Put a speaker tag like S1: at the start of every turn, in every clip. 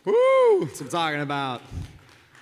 S1: Woo! That's what I'm talking about.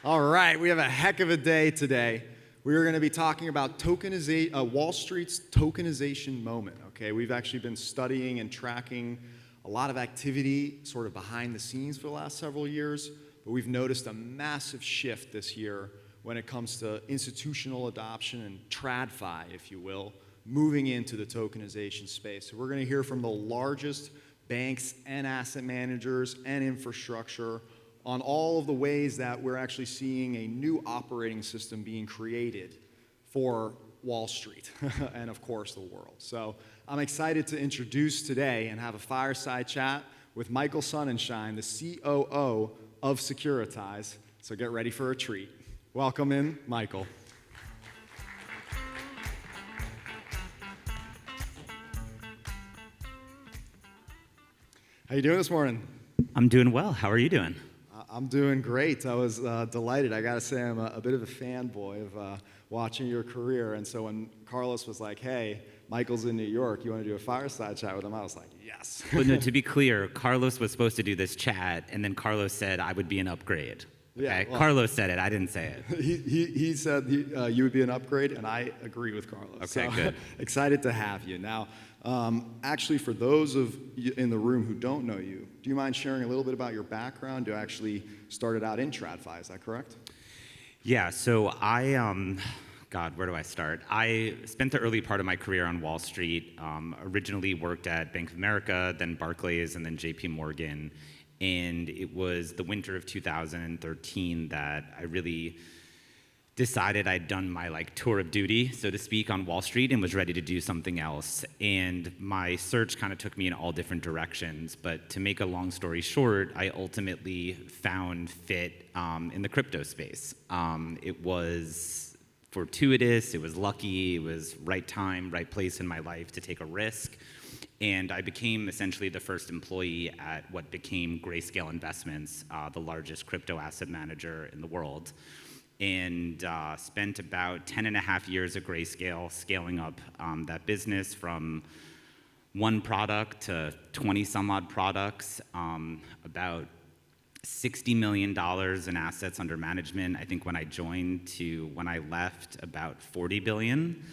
S1: All right, we have a heck of a day today. We are going to be talking about Wall Street's tokenization moment. Okay, we've actually been studying and tracking a lot of activity sort of behind the scenes for the last several years, but we've noticed a massive shift this year when it comes to institutional adoption and TradFi, if you will, moving into the tokenization space. So we're going to hear from the largest banks and asset managers and infrastructure on all of the ways that we're actually seeing a new operating system being created for Wall Street and, of course, the world. So I'm excited to introduce today and have a fireside chat with Michael Sonnenshein, the COO of Securitize. So get ready for a treat. Welcome in, Michael. How you doing this morning?
S2: I'm doing well. How are you doing?
S1: I'm doing great. I was delighted. I got to say I'm a bit of a fanboy of watching your career. And so when Carlos was like, hey, Michael's in New York, you want to do a fireside chat with him? I was like, yes.
S2: But no, to be clear, Carlos was supposed to do this chat, and then Carlos said I would be an upgrade.
S1: Yeah,
S2: okay?
S1: well,
S2: Carlos said it. I didn't say it.
S1: He said you would be an upgrade, and I agree with Carlos.
S2: Okay,
S1: so,
S2: good.
S1: Excited to have you. Now, actually, for those of you in the room who don't know you, do you mind sharing a little bit about your background? You actually started out in TradFi, is that correct?
S2: Yeah, so God, where do I start? I spent the early part of my career on Wall Street, originally worked at Bank of America, then Barclays, and then JP Morgan. And it was the winter of 2013 that I really decided I'd done my tour of duty, so to speak, on Wall Street and was ready to do something else. And my search kind of took me in all different directions. But to make a long story short, I ultimately found fit in the crypto space. It was fortuitous, it was lucky, it was right time, right place in my life to take a risk. And I became essentially the first employee at what became Grayscale Investments, the largest crypto asset manager in the world. And spent about 10 and a half years at Grayscale scaling up that business from one product to 20 some odd products, about $60 million in assets under management, I think when I joined, to when I left, about 40 billion.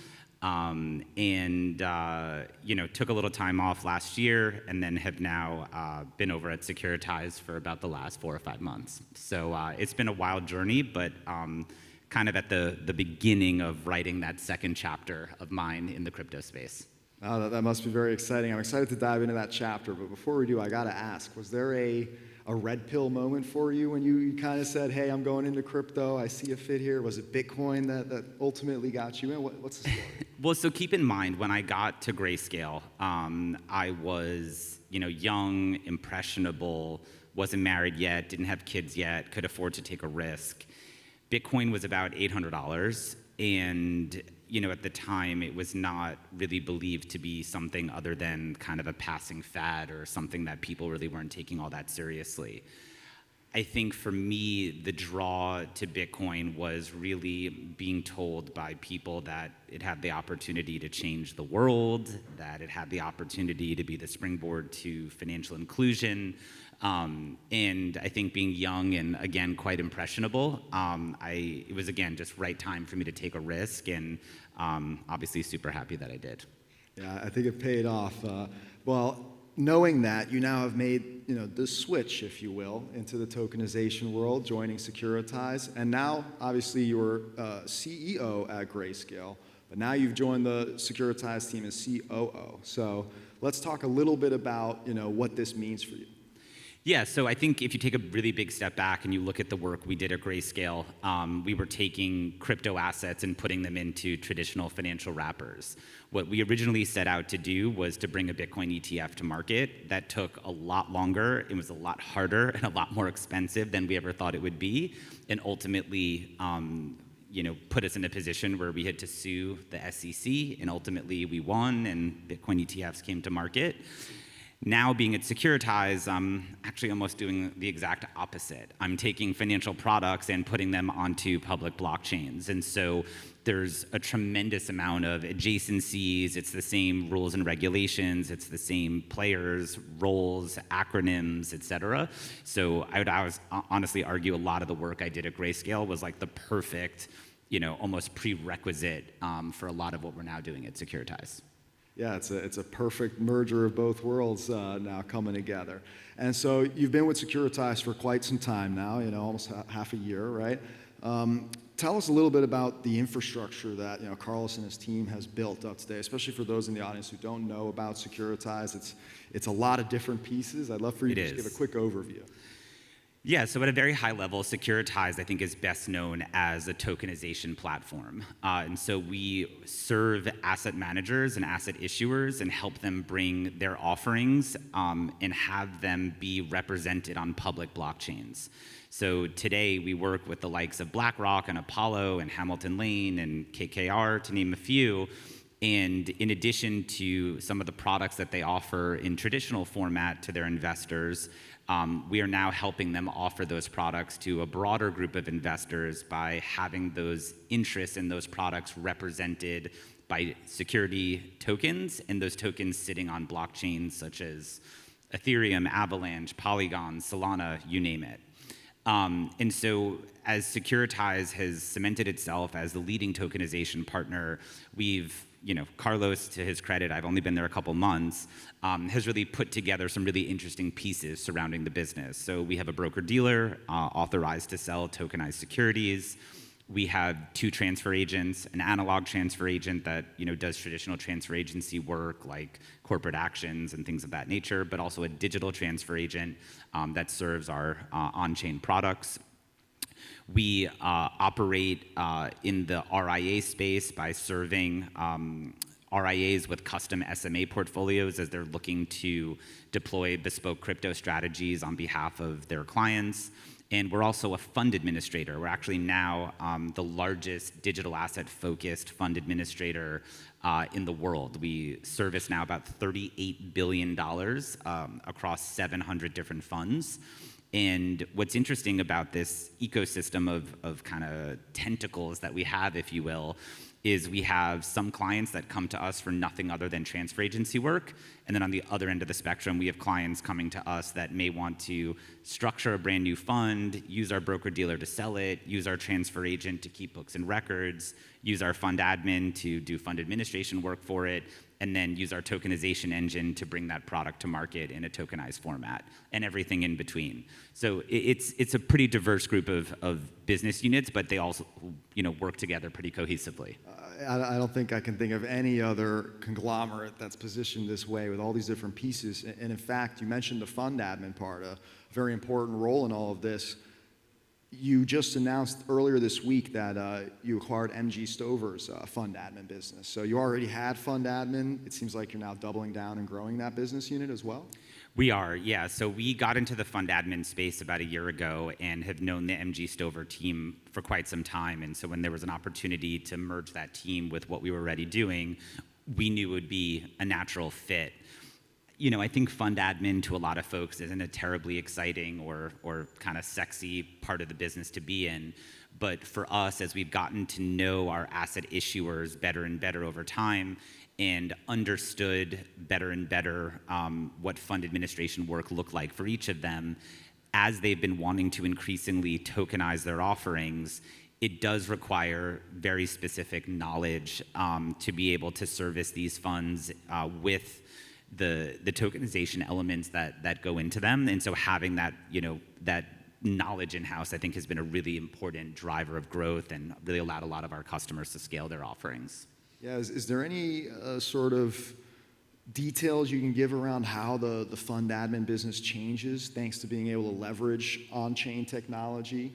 S2: Took a little time off last year and then have now been over at Securitize for about the last 4 or 5 months. So it's been a wild journey, but kind of at the beginning of writing that second chapter of mine in the crypto space.
S1: Oh, that must be very exciting. I'm excited to dive into that chapter, but before we do, I got to ask, was there a red pill moment for you when you kind of said, hey, I'm going into crypto, I see a fit here? Was it Bitcoin that ultimately got you in? What's the story?
S2: Well, so keep in mind, when I got to Grayscale, I was young, impressionable, wasn't married yet, didn't have kids yet, could afford to take a risk. Bitcoin was about $800, and at the time, it was not really believed to be something other than kind of a passing fad or something that people really weren't taking all that seriously. I think for me, the draw to Bitcoin was really being told by people that it had the opportunity to change the world, that it had the opportunity to be the springboard to financial inclusion. And I think being young and, again, quite impressionable, it was, again, just right time for me to take a risk, and obviously super happy that I did.
S1: Yeah, I think it paid off. Knowing that, you now have made the switch, if you will, into the tokenization world, joining Securitize, and now, obviously, you're CEO at Grayscale, but now you've joined the Securitize team as COO. So let's talk a little bit about what this means for you.
S2: Yeah, so I think if you take a really big step back and you look at the work we did at Grayscale, we were taking crypto assets and putting them into traditional financial wrappers. What we originally set out to do was to bring a Bitcoin ETF to market. That took a lot longer. It was a lot harder and a lot more expensive than we ever thought it would be, and ultimately put us in a position where we had to sue the SEC, and ultimately we won, and Bitcoin ETFs came to market. Now being at Securitize, I'm actually almost doing the exact opposite. I'm taking financial products and putting them onto public blockchains. And so there's a tremendous amount of adjacencies. It's the same rules and regulations. It's the same players, roles, acronyms, et cetera. So I would honestly argue a lot of the work I did at Grayscale was like the perfect, almost prerequisite for a lot of what we're now doing at Securitize.
S1: Yeah, it's a perfect merger of both worlds now coming together. And so you've been with Securitize for quite some time now, almost half a year, right? Tell us a little bit about the infrastructure that Carlos and his team has built up today, especially for those in the audience who don't know about Securitize. It's a lot of different pieces. I'd love for you to just give a quick overview.
S2: Yeah, so at a very high level, Securitize, I think, is best known as a tokenization platform. And so we serve asset managers and asset issuers and help them bring their offerings and have them be represented on public blockchains. So today we work with the likes of BlackRock and Apollo and Hamilton Lane and KKR, to name a few. And in addition to some of the products that they offer in traditional format to their investors, we are now helping them offer those products to a broader group of investors by having those interests in those products represented by security tokens, and those tokens sitting on blockchains such as Ethereum, Avalanche, Polygon, Solana, you name it. And so as Securitize has cemented itself as the leading tokenization partner, we've, Carlos, to his credit, I've only been there a couple months, has really put together some really interesting pieces surrounding the business. So we have a broker-dealer authorized to sell tokenized securities. We have 2 transfer agents, an analog transfer agent that does traditional transfer agency work like corporate actions and things of that nature, but also a digital transfer agent that serves our on-chain products. We operate in the RIA space by serving RIAs with custom SMA portfolios as they're looking to deploy bespoke crypto strategies on behalf of their clients. And we're also a fund administrator. We're actually now the largest digital asset-focused fund administrator in the world. We service now about $38 billion across 700 different funds. And what's interesting about this ecosystem of kind of tentacles that we have, if you will, is we have some clients that come to us for nothing other than transfer agency work. And then on the other end of the spectrum, we have clients coming to us that may want to structure a brand new fund, use our broker-dealer to sell it, use our transfer agent to keep books and records, use our fund admin to do fund administration work for it, and then use our tokenization engine to bring that product to market in a tokenized format, and everything in between. So it's a pretty diverse group of business units, but they also work together pretty cohesively.
S1: I don't think I can think of any other conglomerate that's positioned this way with all these different pieces. And in fact, you mentioned the fund admin part, a very important role in all of this. You just announced earlier this week that you acquired MG Stover's fund admin business. So you already had fund admin. It seems like you're now doubling down and growing that business unit as well.
S2: We are, yeah. So we got into the fund admin space about a year ago and have known the MG Stover team for quite some time. And so when there was an opportunity to merge that team with what we were already doing, we knew it would be a natural fit. I think fund admin to a lot of folks isn't a terribly exciting or kind of sexy part of the business to be in. But for us, as we've gotten to know our asset issuers better and better over time and understood better and better what fund administration work looked like for each of them, as they've been wanting to increasingly tokenize their offerings, it does require very specific knowledge to be able to service these funds with the tokenization elements that go into them. And so having that, that knowledge in-house, I think, has been a really important driver of growth and really allowed a lot of our customers to scale their offerings.
S1: Yeah, is there any sort of details you can give around how the fund admin business changes thanks to being able to leverage on-chain technology?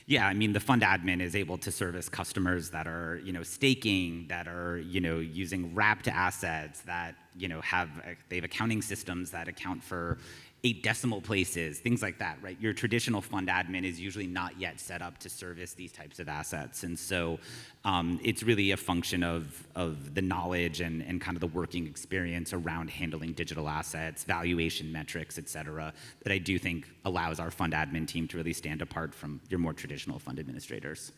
S2: Yeah, I mean, the fund admin is able to service customers that are, staking, that are, using wrapped assets, that, they have accounting systems that account for, 8 decimal places, things like that, right? Your traditional fund admin is usually not yet set up to service these types of assets. And so it's really a function of the knowledge and kind of the working experience around handling digital assets, valuation metrics, et cetera, that I do think allows our fund admin team to really stand apart from your more traditional fund administrators.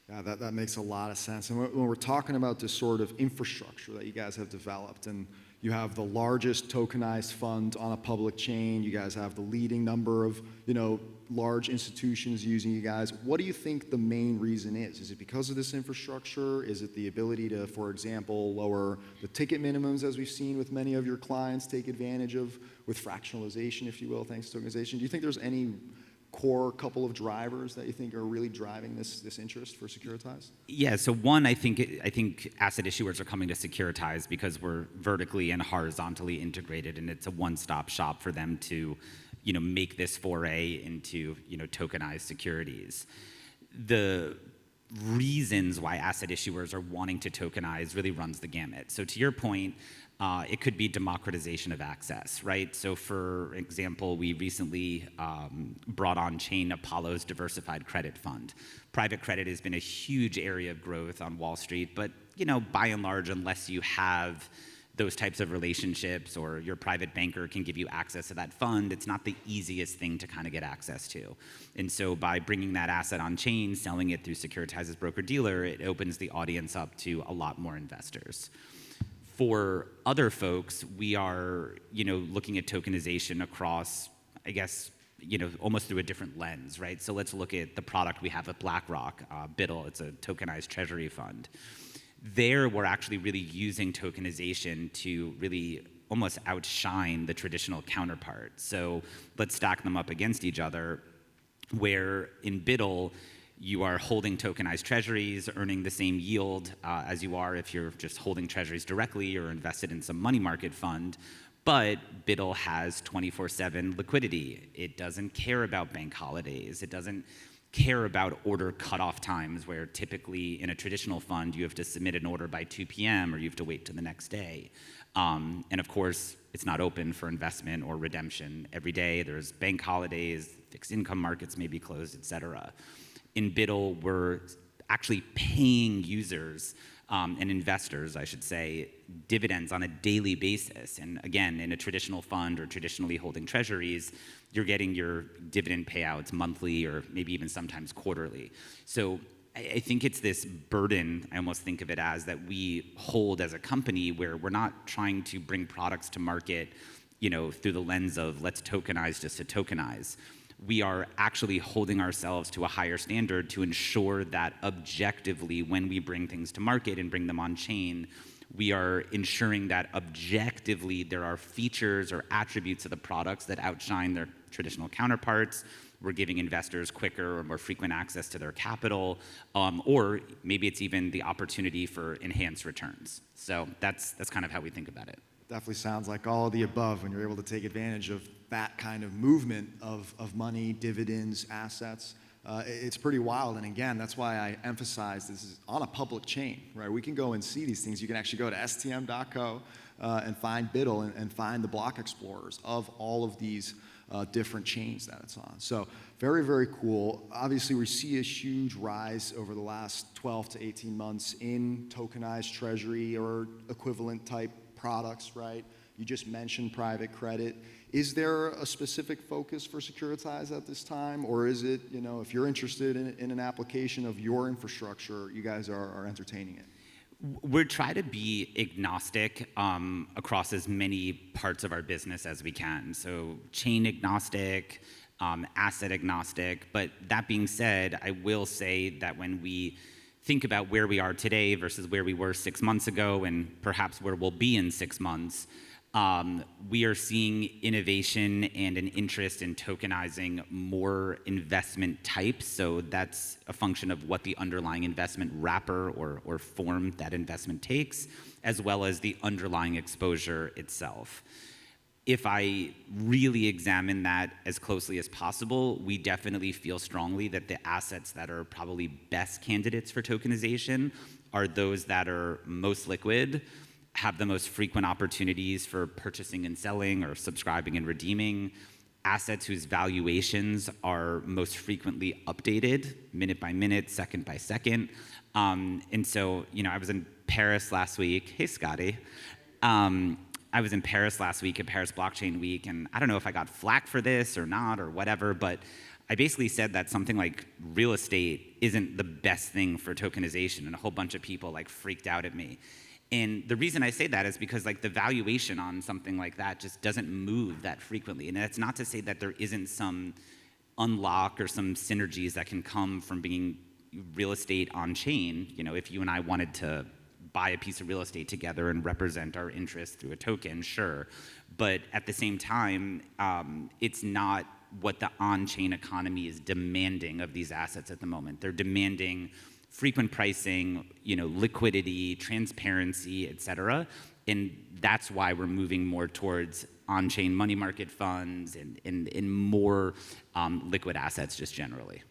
S1: Yeah, that makes a lot of sense. And when we're talking about this sort of infrastructure that you guys have developed, and you have the largest tokenized fund on a public chain, you guys have the leading number of, large institutions using you guys. What do you think the main reason is? Is it because of this infrastructure? Is it the ability to, for example, lower the ticket minimums, as we've seen with many of your clients take advantage of with fractionalization, if you will, thanks to tokenization? Do you think there's any core couple of drivers that you think are really driving this interest for Securitize?
S2: Yeah, so one, I think asset issuers are coming to Securitize because we're vertically and horizontally integrated, and it's a one-stop shop for them to, make this foray into, tokenized securities. The reasons why asset issuers are wanting to tokenize really runs the gamut. So to your point, it could be democratization of access, right? So for example, we recently brought on chain Apollo's diversified credit fund. Private credit has been a huge area of growth on Wall Street, but by and large, unless you have those types of relationships or your private banker can give you access to that fund, it's not the easiest thing to kind of get access to. And so by bringing that asset on chain, selling it through Securitize's broker-dealer, it opens the audience up to a lot more investors. For other folks, we are, looking at tokenization across, I guess, almost through a different lens, right? So let's look at the product we have at BlackRock, BUIDL. It's a tokenized treasury fund. There, we're actually really using tokenization to really almost outshine the traditional counterpart. So let's stack them up against each other, where in BUIDL, you are holding tokenized treasuries, earning the same yield as you are if you're just holding treasuries directly or invested in some money market fund. But BUIDL has 24/7 liquidity. It doesn't care about bank holidays. It doesn't care about order cutoff times, where typically in a traditional fund, you have to submit an order by 2 p.m. or you have to wait till the next day. And of course, it's not open for investment or redemption every day. There's bank holidays, fixed income markets may be closed, et cetera. In BUIDL, we're actually paying users and investors, I should say, dividends on a daily basis. And again, in a traditional fund or traditionally holding treasuries, you're getting your dividend payouts monthly or maybe even sometimes quarterly. So I think it's this burden, I almost think of it as, that we hold as a company, where we're not trying to bring products to market, through the lens of let's tokenize just to tokenize. We are actually holding ourselves to a higher standard to ensure that objectively, when we bring things to market and bring them on chain, we are ensuring that objectively there are features or attributes of the products that outshine their traditional counterparts. We're giving investors quicker or more frequent access to their capital, or maybe it's even the opportunity for enhanced returns. So that's kind of how we think about it.
S1: Definitely sounds like all of the above when you're able to take advantage of that kind of movement of money, dividends, assets. It's pretty wild. And again, that's why I emphasize this is on a public chain, right? We can go and see these things. You can actually go to stm.co and find BUIDL and find the block explorers of all of these different chains that it's on. So very, very cool. Obviously, we see a huge rise over the last 12 to 18 months in tokenized treasury or equivalent type products, right? You just mentioned private credit. Is there a specific focus for Securitize at this time? Or is it, if you're interested in an application of your infrastructure, you guys are entertaining it?
S2: We're trying to be agnostic across as many parts of our business as we can. So chain agnostic, asset agnostic. But that being said, I will say that when we think about where we are today versus where we were 6 months ago and perhaps where we'll be in 6 months, we are seeing innovation and an interest in tokenizing more investment types. So that's a function of what the underlying investment wrapper or form that investment takes, as well as the underlying exposure itself. If I really examine that as closely as possible, we definitely feel strongly that the assets that are probably best candidates for tokenization are those that are most liquid, have the most frequent opportunities for purchasing and selling or subscribing and redeeming, assets whose valuations are most frequently updated minute by minute, second by second. And so, I was in Paris last week. Hey, Scotty. I was in Paris last week at Paris Blockchain Week, and I don't know if I got flack for this or not or whatever, but I basically said that something like real estate isn't the best thing for tokenization, and a whole bunch of people freaked out at me. And the reason I say that is because the valuation on something like that just doesn't move that frequently. And that's not to say that there isn't some unlock or some synergies that can come from being real estate on chain. If you and I wanted to buy a piece of real estate together and represent our interests through a token, sure. But at the same time, it's not what the on-chain economy is demanding of these assets at the moment. They're demanding frequent pricing, liquidity, transparency, et cetera. And that's why we're moving more towards on-chain money market funds and more liquid assets just generally.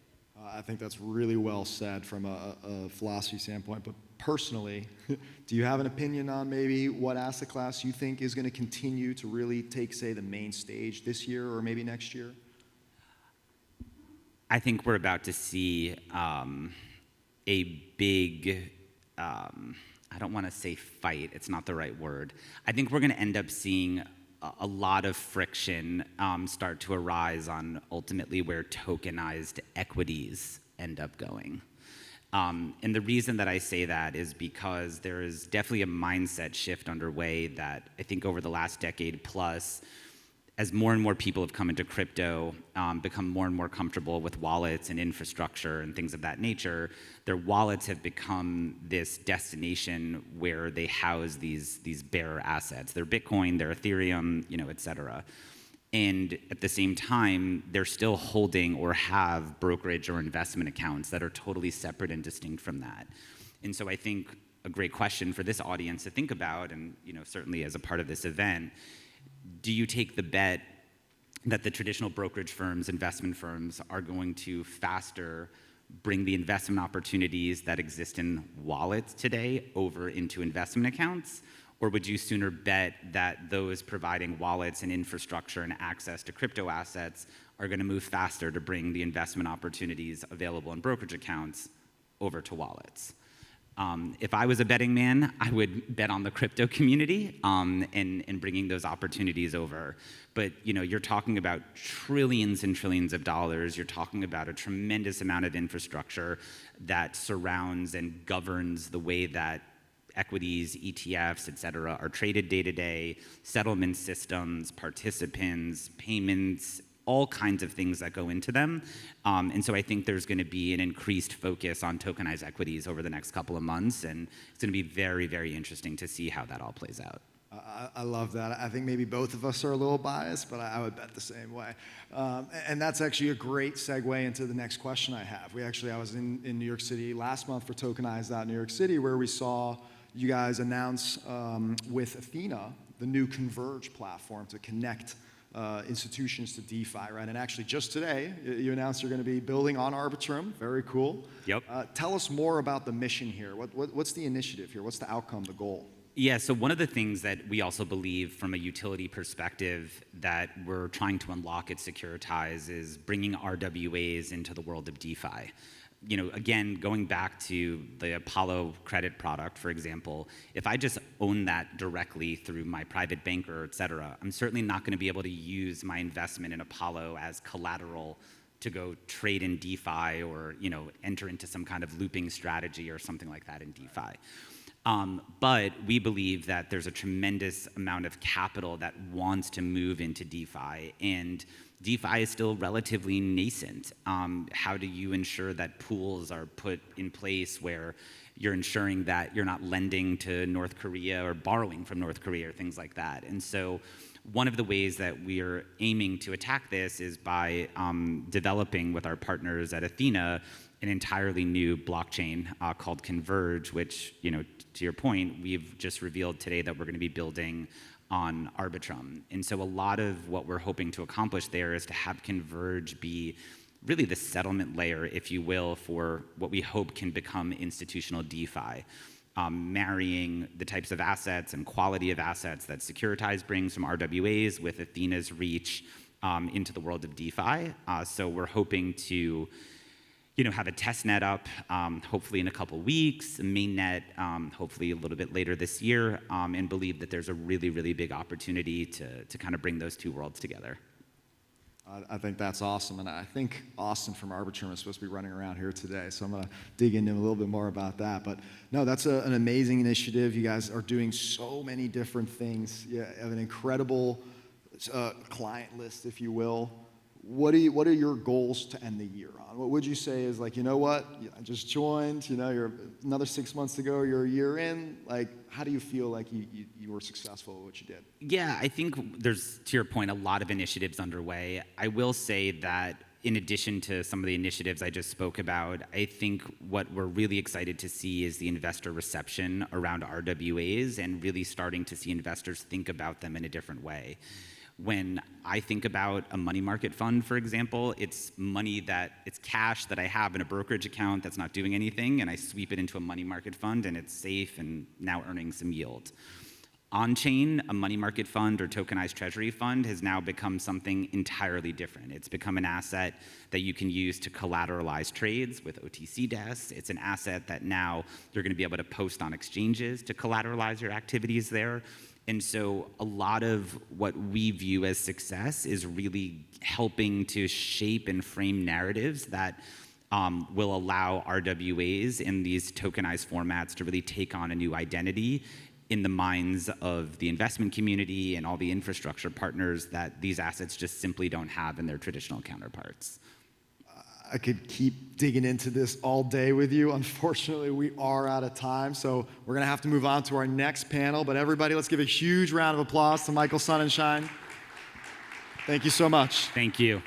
S1: I think that's really well said from a philosophy standpoint. But personally, do you have an opinion on maybe what asset class you think is going to continue to really take, say, the main stage this year or maybe next year?
S2: I think we're about to see a big, I don't want to say fight, it's not the right word. I think we're going to end up seeing a lot of friction start to arise on ultimately where tokenized equities end up going. And the reason that I say that is because there is definitely a mindset shift underway that I think over the last decade plus, as more and more people have come into crypto, become more and more comfortable with wallets and infrastructure and things of that nature, their wallets have become this destination where they house these bearer assets. Their Bitcoin, their Ethereum, et cetera. And at the same time, they're still holding or have brokerage or investment accounts that are totally separate and distinct from that. And so I think a great question for this audience to think about, and certainly as a part of this event, do you take the bet that the traditional brokerage firms, investment firms, are going to faster bring the investment opportunities that exist in wallets today over into investment accounts? Or would you sooner bet that those providing wallets and infrastructure and access to crypto assets are going to move faster to bring the investment opportunities available in brokerage accounts over to wallets? If I was a betting man, I would bet on the crypto community and bringing those opportunities over. But you're talking about trillions and trillions of dollars. You're talking about a tremendous amount of infrastructure that surrounds and governs the way that equities, ETFs, et cetera, are traded day to day, settlement systems, participants, payments, all kinds of things that go into them. And so I think there's going to be an increased focus on tokenized equities over the next couple of months, and it's going to be very, very interesting to see how that all plays out.
S1: I love that. I think maybe both of us are a little biased, but I would bet the same way. And that's actually a great segue into the next question I have. I was in New York City last month for Tokenize New York City, where we saw you guys announce with Ethena the new Converge platform to connect institutions to DeFi, right? And actually just today, you announced you're going to be building on Arbitrum. Very cool.
S2: Yep.
S1: Tell us more about the mission here. What's the initiative here? What's the outcome, the goal?
S2: Yeah, so one of the things that we also believe from a utility perspective that we're trying to unlock at Securitize is bringing RWAs into the world of DeFi. Again, going back to the Apollo credit product, for example, if I just own that directly through my private banker, et cetera, I'm certainly not going to be able to use my investment in Apollo as collateral to go trade in DeFi or, enter into some kind of looping strategy or something like that in DeFi. But we believe that there's a tremendous amount of capital that wants to move into DeFi, and DeFi is still relatively nascent. How do you ensure that pools are put in place where you're ensuring that you're not lending to North Korea or borrowing from North Korea or things like that? And so one of the ways that we are aiming to attack this is by developing with our partners at Ethena an entirely new blockchain called Converge, which, to your point, we've just revealed today that we're going to be building on Arbitrum. And so a lot of what we're hoping to accomplish there is to have Converge be really the settlement layer, if you will, for what we hope can become institutional DeFi. marrying the types of assets and quality of assets that Securitize brings from RWAs with Ethena's reach into the world of DeFi. So we're hoping to have a test net up, hopefully in a couple weeks, a main net, hopefully a little bit later this year, and believe that there's a really, really big opportunity to kind of bring those two worlds together.
S1: I think that's awesome, and I think Austin from Arbitrum is supposed to be running around here today, so I'm going to dig into a little bit more about that. But no, that's an amazing initiative. You guys are doing so many different things. You have an incredible client list, if you will. What are your goals to end the year on? What would you say is like, you know what, I just joined, you're another 6 months to go, you're a year in, like, how do you feel like you were successful at what you did?
S2: Yeah, I think there's, to your point, a lot of initiatives underway. I will say that in addition to some of the initiatives I just spoke about, I think what we're really excited to see is the investor reception around RWAs and really starting to see investors think about them in a different way. When I think about a money market fund, for example, it's cash that I have in a brokerage account that's not doing anything, and I sweep it into a money market fund, and it's safe and now earning some yield. On-chain, a money market fund or tokenized treasury fund has now become something entirely different. It's become an asset that you can use to collateralize trades with OTC desks. It's an asset that now you're going to be able to post on exchanges to collateralize your activities there. And so a lot of what we view as success is really helping to shape and frame narratives that will allow RWAs in these tokenized formats to really take on a new identity in the minds of the investment community and all the infrastructure partners that these assets just simply don't have in their traditional counterparts.
S1: I could keep digging into this all day with you. Unfortunately, we are out of time, so we're going to have to move on to our next panel. But everybody, let's give a huge round of applause to Michael Sonnenshein. Thank you so much.
S2: Thank you.